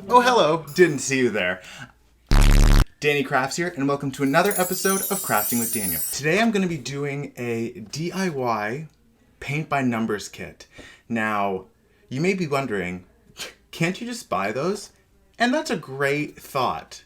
Oh, hello. Didn't see you there. Danny Crafts here, and welcome to another episode of Crafting with Daniel. Today I'm going to be doing a DIY paint by numbers kit. Now, you may be wondering, can't you just buy those? And that's a great thought.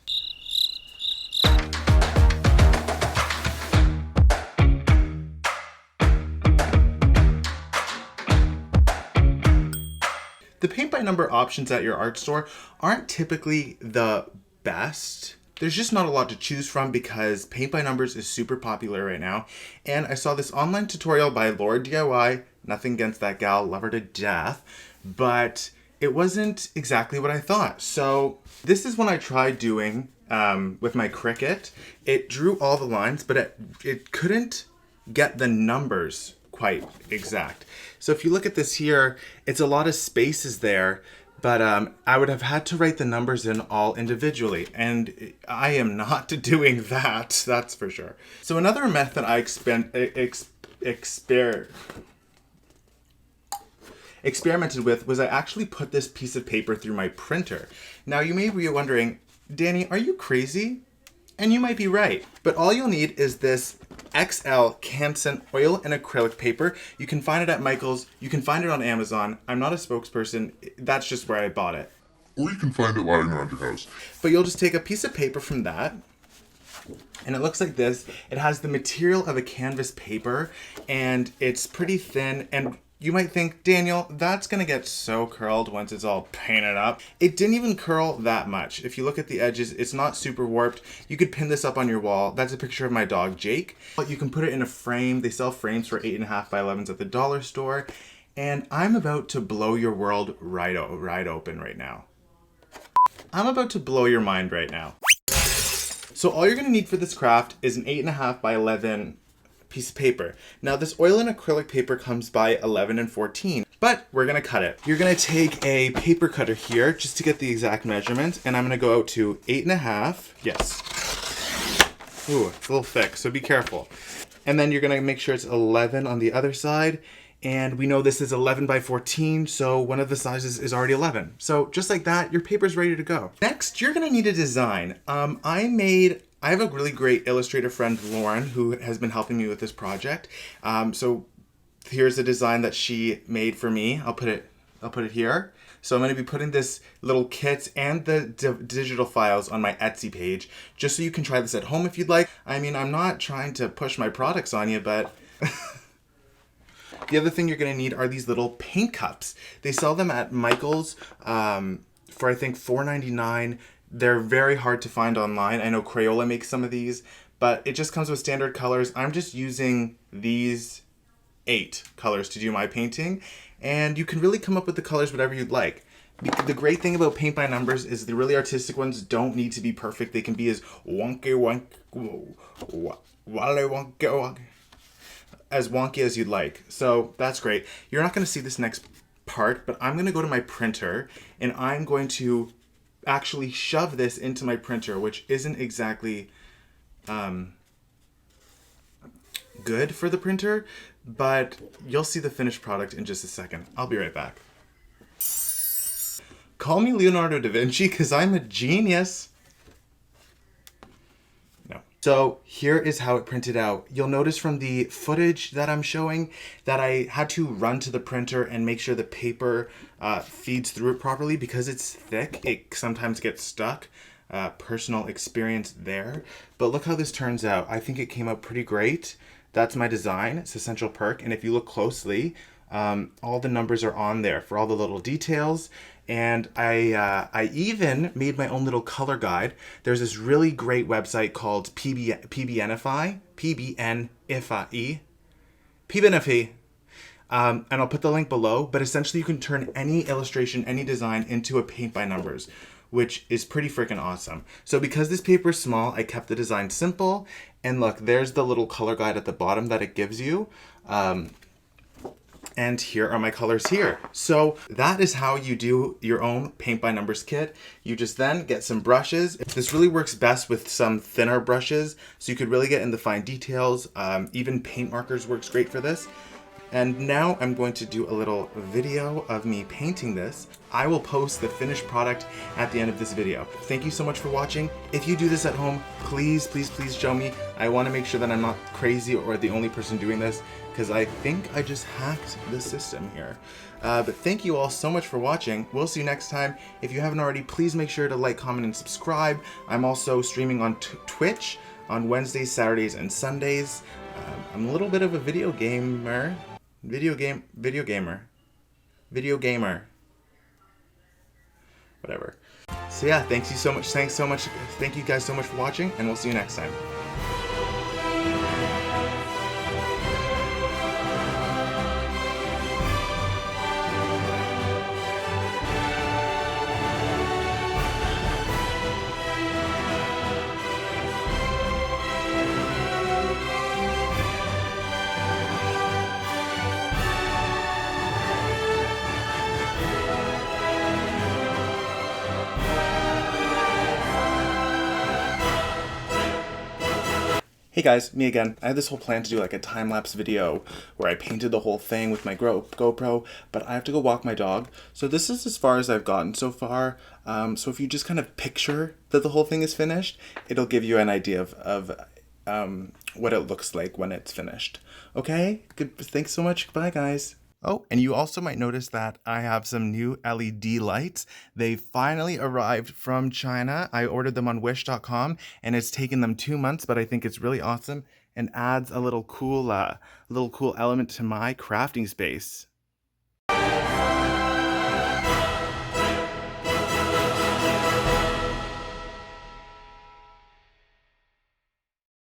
The paint by number options at your art store aren't typically the best. There's just not a lot to choose from because paint by numbers is super popular right now. And I saw this online tutorial by Lord DIY. Nothing against that gal, love her to death. But it wasn't exactly what I thought. So this is when I tried doing with my Cricut. It drew all the lines, but it couldn't get the numbers quite exact. So if you look at this here, it's a lot of spaces there, but I would have had to write the numbers in all individually, and I am not doing that, that's for sure. So another method I experimented with was I actually put this piece of paper through my printer. Now you may be wondering, Danny, are you crazy? And you might be right, but all you'll need is this XL Canson oil and acrylic paper. You can find it at Michael's. You can find it on Amazon. I'm not a spokesperson. That's just where I bought it. Or you can find it lying around your house. But you'll just take a piece of paper from that, and it looks like this. It has the material of a canvas paper, and it's pretty thin, and you might think, Daniel, that's gonna get so curled once it's all painted up. It didn't even curl that much. If you look at the edges, it's not super warped. You could pin this up on your wall. That's a picture of my dog, Jake. But you can put it in a frame. They sell frames for 8.5 by 11s at the dollar store. And I'm about to blow your world right open right now. I'm about to blow your mind right now. So all you're gonna need for this craft is an 8.5 by 11 piece of paper. Now this oil and acrylic paper comes by 11 and 14, but we're gonna cut it. You're gonna take a paper cutter here just to get the exact measurement, and I'm gonna go out to 8.5. Yes. Ooh, it's a little thick, so be careful. And then you're gonna make sure it's 11 on the other side, and we know this is 11 by 14, so one of the sizes is already 11. So just like that, your paper's ready to go. Next, you're gonna need a design. I have a really great illustrator friend, Lauren, who has been helping me with this project. So here's a design that she made for me. I'll put it here. So I'm going to be putting this little kit and the digital files on my Etsy page, just so you can try this at home if you'd like. I mean, I'm not trying to push my products on you, but the other thing you're going to need are these little paint cups. They sell them at Michael's for I think $4.99. They're very hard to find online. I know Crayola makes some of these, but it just comes with standard colors. I'm just using these 8 colors to do my painting, and you can really come up with the colors whatever you'd like. The great thing about paint by numbers is the really artistic ones don't need to be perfect. They can be as wonky as you'd like. So that's great. You're not going to see this next part, but I'm going to go to my printer, and I'm going to actually shove this into my printer, which isn't exactly good for the printer, but you'll see the finished product in just a second. I'll be right back. Call me Leonardo da Vinci because I'm a genius. No. So here is how it printed out. You'll notice from the footage that I'm showing that I had to run to the printer and make sure the paper feeds through it properly because it's thick. It sometimes gets stuck. Personal experience there. But look how this turns out. I think it came out pretty great. That's my design. It's a Central Perk. And if you look closely, all the numbers are on there for all the little details. And I even made my own little color guide. There's this really great website called PBNify. And I'll put the link below, but essentially you can turn any illustration, any design into a paint by numbers, which is pretty freaking awesome. So because this paper is small, I kept the design simple. And look, there's the little color guide at the bottom that it gives you. And here are my colors here. So that is how you do your own paint by numbers kit. You just then get some brushes. This really works best with some thinner brushes, so you could really get in the fine details. Even paint markers works great for this. And now I'm going to do a little video of me painting this. I will post the finished product at the end of this video. Thank you so much for watching. If you do this at home, please, please, please show me. I want to make sure that I'm not crazy or the only person doing this, because I think I just hacked the system here. But thank you all so much for watching. We'll see you next time. If you haven't already, please make sure to like, comment, and subscribe. I'm also streaming on Twitch on Wednesdays, Saturdays, and Sundays. I'm a little bit of a video gamer. Video gamer. Whatever. So yeah, thanks so much. Thank you guys so much for watching, and we'll see you next time. Hey guys, me again. I had this whole plan to do like a time-lapse video where I painted the whole thing with my GoPro, but I have to go walk my dog. So this is as far as I've gotten so far. So if you just kind of picture that the whole thing is finished, it'll give you an idea of what it looks like when it's finished. Okay? Good. Thanks so much. Bye guys. Oh, and you also might notice that I have some new LED lights. They finally arrived from China. I ordered them on wish.com and it's taken them 2 months, but I think it's really awesome and adds a little cool element to my crafting space.